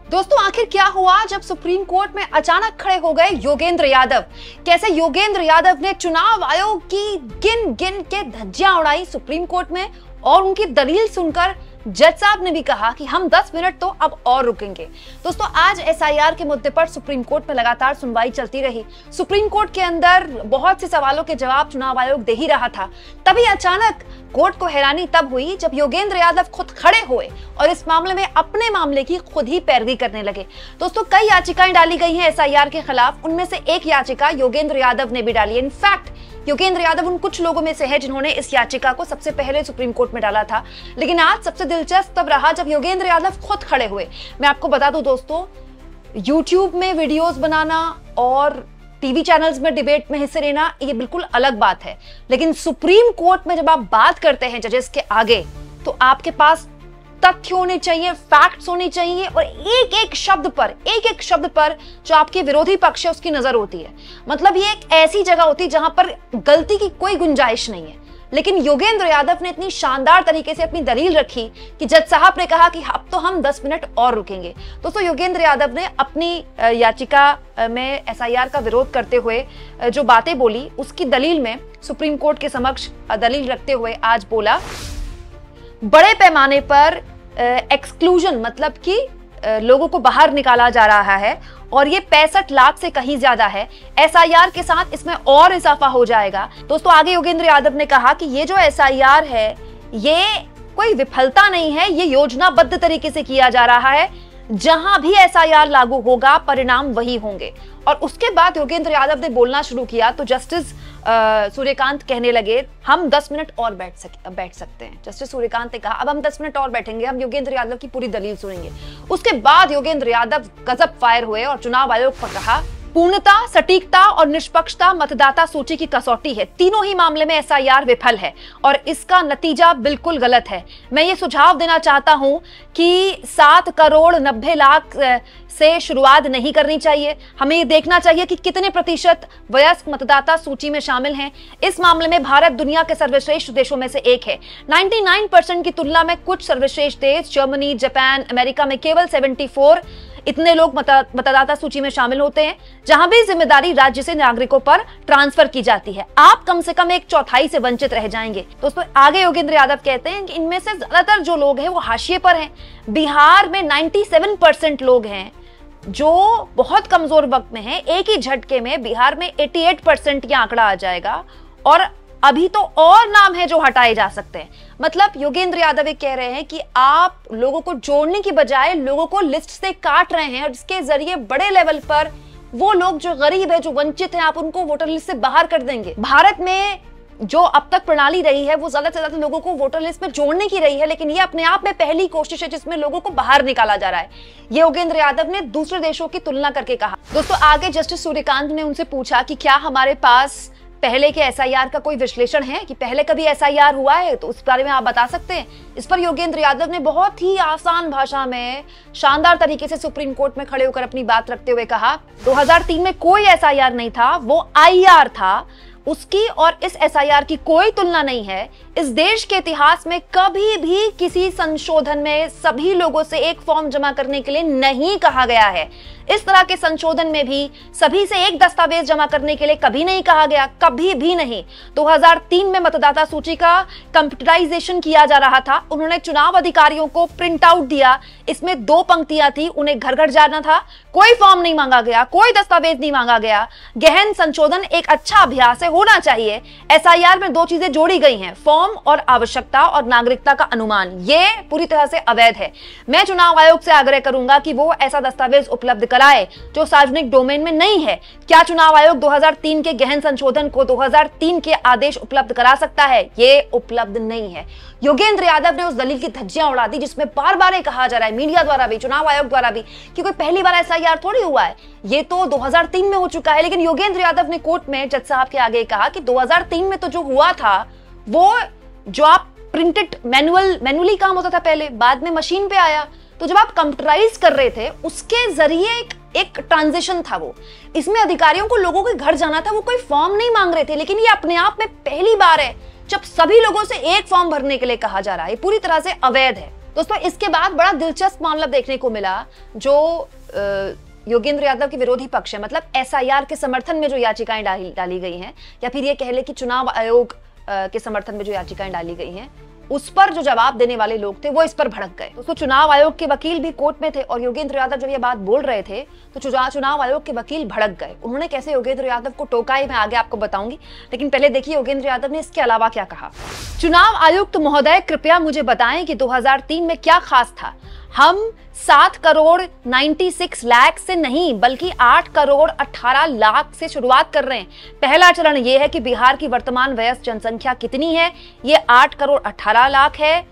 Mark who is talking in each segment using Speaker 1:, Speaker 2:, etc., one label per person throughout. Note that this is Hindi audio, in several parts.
Speaker 1: दोस्तों आखिर क्या हुआ जब सुप्रीम कोर्ट में अचानक खड़े हो गए योगेंद्र यादव। कैसे योगेंद्र यादव ने चुनाव आयोग की गिन गिन के धज्जियां उड़ाई सुप्रीम कोर्ट में, और उनकी दलील सुनकर जज साहब ने भी कहा कि हम 10 मिनट तो अब और रुकेंगे। दोस्तों आज एसआईआर के मुद्दे पर सुप्रीम कोर्ट में लगातार सुनवाई चलती रही। सुप्रीम कोर्ट के अंदर बहुत से सवालों के जवाब चुनाव आयोग दे ही रहा था। तभी अचानक कोर्ट को हैरानी तब हुई जब योगेंद्र यादव खुद खड़े हुए और इस मामले में अपने मामले की खुद ही पैरवी करने लगे। दोस्तों कई याचिकाएं डाली गई हैं एसआईआर के खिलाफ, उनमें से एक याचिका योगेंद्र यादव ने भी डाली है। इनफैक्ट योगेंद्र यादव उन कुछ लोगों में से है जिन्होंने इस याचिका को सबसे पहले सुप्रीम कोर्ट में डाला था। लेकिन आज सबसे दिलचस्प तब रहा जब योगेंद्र यादव खुद खड़े हुए। मैं आपको बता दूं दोस्तों, यूट्यूब में वीडियोस बनाना और टीवी चैनल्स में डिबेट में हिस्से लेना ये बिल्कुल अलग बात है, लेकिन सुप्रीम कोर्ट में जब आप बात करते हैं जजेस के आगे तो आपके पास तथ्य होने चाहिए, फैक्ट्स होने चाहिए, और एक एक शब्द पर जो आपके विरोधी पक्ष है उसकी नजर होती है। मतलब ये एक ऐसी जगह होती है जहां पर गलती की कोई गुंजाइश नहीं है। लेकिन योगेंद्र यादव ने इतनी शानदार तरीके से अपनी दलील रखी कि जज साहब ने कहा कि अब तो हम 10 मिनट और रुकेंगे। दोस्तों योगेंद्र यादव ने अपनी याचिका में एसआईआर का विरोध करते हुए जो बातें बोली उसकी दलील में सुप्रीम कोर्ट के समक्ष दलील रखते हुए आज बोला, बड़े पैमाने पर एक्सक्लूजन मतलब कि लोगों को बाहर निकाला जा रहा है और ये 65 लाख से कहीं ज्यादा है। एसआईआर के साथ इसमें और इजाफा हो जाएगा। दोस्तों आगे योगेंद्र यादव ने कहा कि ये जो एसआईआर है ये कोई विफलता नहीं है, ये योजनाबद्ध तरीके से किया जा रहा है। जहां भी एसआईआर लागू होगा परिणाम वही होंगे। और उसके बाद योगेंद्र यादव ने बोलना शुरू किया तो जस्टिस सूर्यकांत कहने लगे हम 10 मिनट और बैठ सकते हैं। जस्टिस सूर्यकांत ने कहा अब हम 10 मिनट और बैठेंगे, हम योगेंद्र यादव की पूरी दलील सुनेंगे। उसके बाद योगेंद्र यादव गजब फायर हुए और चुनाव आयोग पर कहा, पूर्णता, सटीकता और निष्पक्षता मतदाता सूची की कसौटी है। तीनों ही मामले में एसआईआर विफल है और इसका नतीजा बिल्कुल गलत है। मैं ये सुझाव देना चाहता हूं कि 7 करोड़ 90 लाख से शुरुआत नहीं करनी चाहिए। हमें ये देखना चाहिए कि कितने प्रतिशत वयस्क मतदाता सूची में शामिल हैं। इस मामले में भारत दुनिया के सर्वश्रेष्ठ देशों में से एक है। 99% की तुलना में कुछ सर्वश्रेष्ठ देश जर्मनी, जापान, अमेरिका में केवल 74 इतने लोग मतदाता सूची में शामिल होते हैं, जहां भी जिम्मेदारी राज्य से नागरिकों पर ट्रांसफर की जाती है। आप कम से कम 1/4 से वंचित रह जाएंगे। दोस्तों आगे योगेंद्र यादव कहते हैं कि इनमें से ज्यादातर जो लोग हैं वो हाशिए पर हैं। बिहार में 97% लोग हैं जो बहुत कमजोर वक्त में हैं। एक ही झटके में बिहार में 88% का आंकड़ा आ जाएगा और अभी तो और नाम है जो हटाए जा सकते हैं। मतलब योगेंद्र यादव कह रहे हैं कि आप लोगों को जोड़ने की बजाय लोगों को लिस्ट से काट रहे हैं और इसके जरिए बड़े लेवल पर वो लोग जो गरीब है, जो वंचित हैं, आप उनको वोटर लिस्ट से बाहर कर देंगे। भारत में जो अब तक प्रणाली रही है वो ज्यादा से ज्यादा लोगों को वोटर लिस्ट में जोड़ने की रही है, लेकिन ये अपने आप में पहली कोशिश है जिसमें लोगों को बाहर निकाला जा रहा है। ये योगेंद्र यादव ने दूसरे देशों की तुलना करके कहा। दोस्तों आगे जस्टिस सूर्यकांत ने उनसे पूछा कि क्या हमारे पास पहले के एसआईआर का कोई विश्लेषण है कि पहले कभी एसआईआर हुआ है तो उस बारे में आप बता सकते हैं। इस पर योगेंद्र यादव ने बहुत ही आसान भाषा में शानदार तरीके से सुप्रीम कोर्ट में खड़े होकर अपनी बात रखते हुए कहा, 2003 में कोई एसआईआर नहीं था, वो आईआर था। उसकी और इस एसआईआर की कोई तुलना नहीं है। इस देश के इतिहास में कभी भी किसी संशोधन में सभी लोगों से एक फॉर्म जमा करने के लिए नहीं कहा गया है। इस तरह के संशोधन में भी सभी से एक दस्तावेज जमा करने के लिए कभी नहीं कहा गया, कभी भी नहीं। 2003 में मतदाता सूची का कंप्यूटराइजेशन किया जा रहा था। उन्होंने चुनाव अधिकारियों को प्रिंट आउट दिया, इसमें 2 पंक्तियां थी, उन्हें घर घर जाना था। कोई फॉर्म नहीं मांगा गया, कोई दस्तावेज नहीं मांगा गया। गहन संशोधन एक अच्छा अभ्यास है, होना चाहिए। एसआईआर में 2 चीजें जोड़ी गई हैं, फॉर्म और आवश्यकता और नागरिकता का अनुमान। ये पूरी तरह से अवैध है। मैं चुनाव आयोग से आग्रह करूंगा कि वो ऐसा दस्तावेज उपलब्ध कराए जो सार्वजनिक डोमेन में नहीं है। क्या चुनाव आयोग 2003 के गहन संशोधन को 2003 के आदेश उपलब्ध करा सकता है? ये उपलब्ध नहीं है। योगेंद्र यादव ने उस दलील की धज्जियां उड़ा दी जिसमें बार-बार कहा जा रहा है, मीडिया द्वारा भी, चुनाव आयोग द्वारा भी, कि कोई पहली बार एसआईआर थोड़ी हुआ है, ये तो 2003 में हो चुका है। लेकिन योगेंद्र यादव ने कोर्ट में जज साहब के आगे कहा कि 2003 में तो जो हुआ था वो जो आप प्रिंटेड मैनुअली काम होता था पहले, बाद में मशीन पे आया, तो जब आप कंप्यूटराइज कर रहे थे उसके जरिए एक ट्रांजिशन था वो। इसमें अधिकारियों को लोगों के घर जाना था, वो कोई फॉर्म नहीं मांग रहे थे। लेकिन ये अपने आप में पहली बार है जब सभी लोगों से एक फॉर्म भरने के लिए कहा जा रहा है। पूरी तरह से अवैध है। दोस्तों इसके बाद बड़ा दिलचस्प मामला देखने को मिला, जो योगेंद्र यादव के विरोधी पक्ष है, मतलब एसआईआर के समर्थन में जो याचिकाएं डाली गई हैं, या फिर ये कह ले कि चुनाव आयोग के समर्थन में जो याचिकाएं डाली गई हैं, उस पर जो जवाब देने वाले लोग थे वो इस पर भड़क गए। दोस्तों चुनाव आयोग के वकील भी कोर्ट में थे और योगेंद्र यादव जब ये बात बोल रहे थे तो चुनाव आयोग के वकील भड़क गए। उन्होंने कैसे योगेंद्र यादव को टोका है मैं आगे आपको बताऊंगी, लेकिन पहले देखिए योगेंद्र यादव ने इसके अलावा क्या कहा। चुनाव आयुक्त महोदय, कृपया मुझे बताएं कि 2003 में क्या खास था। हम 7 करोड़ 96 लाख से नहीं बल्कि 8 करोड़ 18 लाख से शुरुआत कर रहे हैं। पहला चरण यह है कि बिहार की वर्तमान वयस्क जनसंख्या कितनी है, ये 8 करोड़ 18 लाख है।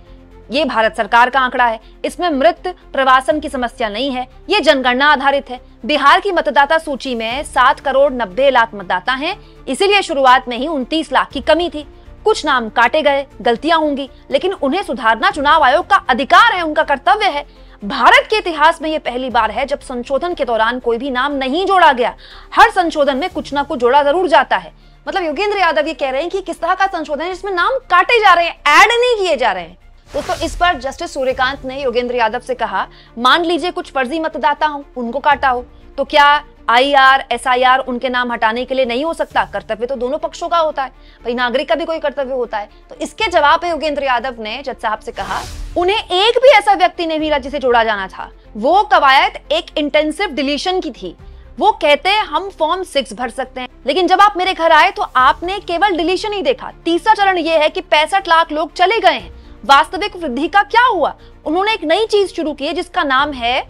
Speaker 1: ये भारत सरकार का आंकड़ा है, इसमें मृत प्रवासन की समस्या नहीं है, ये जनगणना आधारित है। बिहार की मतदाता सूची में 7 करोड़ 90 लाख मतदाता हैं, इसीलिए शुरुआत में ही 29 लाख की कमी थी। कुछ नाम काटे गए, गलतियां होंगी, लेकिन उन्हें सुधारना चुनाव आयोग का अधिकार है, उनका कर्तव्य है। भारत के इतिहास में यह पहली बार है जब संशोधन के दौरान कोई भी नाम नहीं जोड़ा गया। हर संशोधन में कुछ ना कुछ जोड़ा जरूर जाता है। मतलब योगेंद्र यादव ये कह रहे हैं कि किस तरह का संशोधन है जिसमें नाम काटे जा रहे हैं, ऐड नहीं किए जा रहे हैं। दोस्तों इस पर जस्टिस सूर्यकांत ने योगेंद्र यादव से कहा, मान लीजिए कुछ फर्जी मतदाता हो, उनको काटा हो, तो क्या आईआर एसआईआर उनके नाम हटाने के लिए नहीं हो सकता? कर्तव्य तो दोनों पक्षों का होता है, भाई नागरिक का भी कोई कर्तव्य होता है। तो इसके जवाब में योगेंद्र यादव ने जज साहब से कहा, उन्हें एक भी ऐसा व्यक्ति नहीं मिला जिसे जोड़ा जाना था। वो कवायद एक इंटेंसिव डिलीशन की थी। वो कहते हैं हम फॉर्म 6 भर सकते हैं, लेकिन जब आप मेरे घर आए तो आपने केवल डिलीशन ही देखा। तीसरा चरण यह है कि 65 लाख लोग चले गए हैं, वास्तविक वृद्धि का क्या हुआ? उन्होंने एक नई चीज शुरू की है जिसका नाम है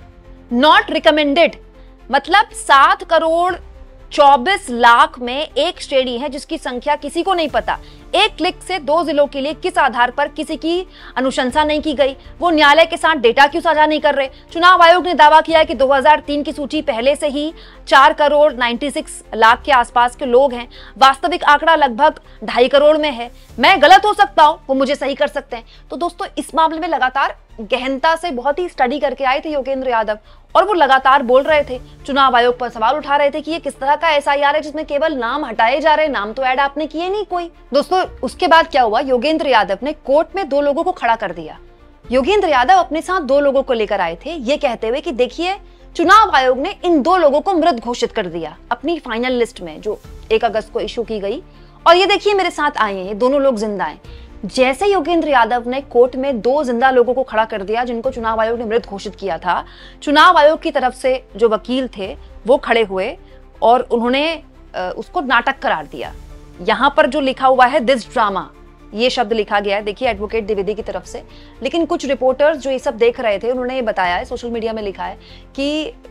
Speaker 1: नॉट रिकमेंडेड। मतलब 7 करोड़ 24 लाख में एक श्रेणी है जिसकी संख्या किसी को नहीं पता। एक क्लिक से 2 जिलों के लिए किस आधार पर किसी की अनुशंसा नहीं की गई, वो न्यायालय के साथ डेटा क्यों साझा नहीं कर रहे? चुनाव आयोग ने दावा किया है कि 2003 की सूची पहले से ही 4 करोड़ 96 लाख के आसपास के लोग हैं। वास्तविक आंकड़ा लगभग 2.5 करोड़ में है। मैं गलत हो सकता हूं, वो मुझे सही कर सकते हैं। तो दोस्तों इस मामले में लगातार गहनता से बहुत ही स्टडी करके आए थे योगेंद्र यादव, और वो लगातार बोल रहे थे, चुनाव आयोग पर सवाल उठा रहे थे कि ये किस तरह का एसआईआर है जिसमें केवल नाम हटाए जा रहे हैं, नाम तो ऐड आपने किए नहीं कोई। दोस्तों उसके बाद क्या हुआ, योगेंद्र यादव ने कोर्ट में 2 लोगों को खड़ा कर दिया। योगेंद्र यादव अपने साथ 2 लोगों को लेकर आए थे, ये कहते हुए कि देखिए चुनाव आयोग ने इन 2 लोगों को मृत घोषित कर दिया अपनी फाइनल लिस्ट में जो 1 अगस्त को इशू की गई, और ये देखिए मेरे साथ आए हैं, ये दोनों लोग जिंदा हैं। जैसे योगेंद्र यादव ने कोर्ट में 2 जिंदा लोगों को खड़ा कर दिया जिनको चुनाव आयोग ने मृत घोषित किया था, चुनाव आयोग की तरफ से जो वकील थे वो खड़े हुए और उन्होंने उसको नाटक करार दिया। यहां पर जो लिखा हुआ है दिस ड्रामा, ये शब्द लिखा गया है, देखिए एडवोकेट द्विवेदी की तरफ से। लेकिन कुछ रिपोर्टर्स जो ये सब देख रहे थे उन्होंने ये बताया है, सोशल मीडिया में लिखा है कि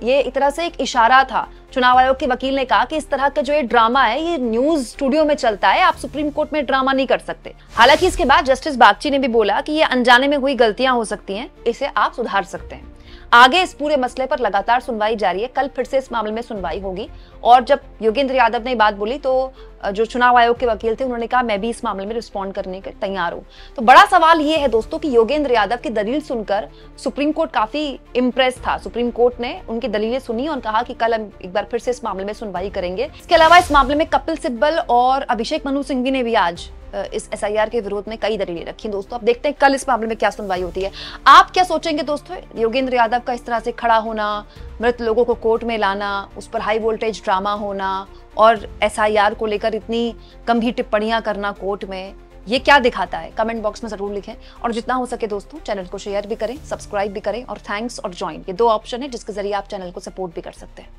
Speaker 1: ये एक तरह से एक इशारा था। चुनाव आयोग के वकील ने कहा कि इस तरह का जो ये ड्रामा है ये न्यूज स्टूडियो में चलता है, आप सुप्रीम कोर्ट में ड्रामा नहीं कर सकते। हालांकि इसके बाद जस्टिस बागची ने भी बोला कि ये अनजाने में हुई गलतियां हो सकती हैं, इसे आप सुधार सकते हैं। आगे इस पूरे मसले पर लगातार सुनवाई जारी है, कल फिर से इस मामले में सुनवाई होगी। और जब योगेंद्र यादव ने बात बोली तो जो चुनाव आयोग के वकील थे उन्होंने कहा मैं भी इस मामले में रिस्पॉन्ड करने के तैयार हूं। तो बड़ा सवाल ये है दोस्तों कि योगेंद्र यादव की दलील सुनकर सुप्रीम कोर्ट काफी इम्प्रेस था। सुप्रीम कोर्ट ने उनकी दलीलें सुनी और कहा कि कल हम एक बार फिर से इस मामले में सुनवाई करेंगे। इसके अलावा इस मामले में कपिल सिब्बल और अभिषेक मनु सिंघवी ने भी आज इस एसआईआर के विरोध में कई दलीलें रखी। दोस्तों अब देखते हैं कल इस मामले में क्या सुनवाई होती है। आप क्या सोचेंगे दोस्तों? योगेंद्र यादव का इस तरह से खड़ा होना, मृत लोगों को कोर्ट में लाना, उस पर हाई वोल्टेज ड्रामा होना और एसआईआर को लेकर इतनी गंभीर टिप्पणियां करना कोर्ट में, ये क्या दिखाता है? कमेंट बॉक्स में जरूर लिखें और जितना हो सके दोस्तों चैनल को शेयर भी करें, सब्सक्राइब भी करें और थैंक्स और ज्वाइन, ये 2 ऑप्शन है जिसके जरिए आप चैनल को सपोर्ट भी कर सकते हैं।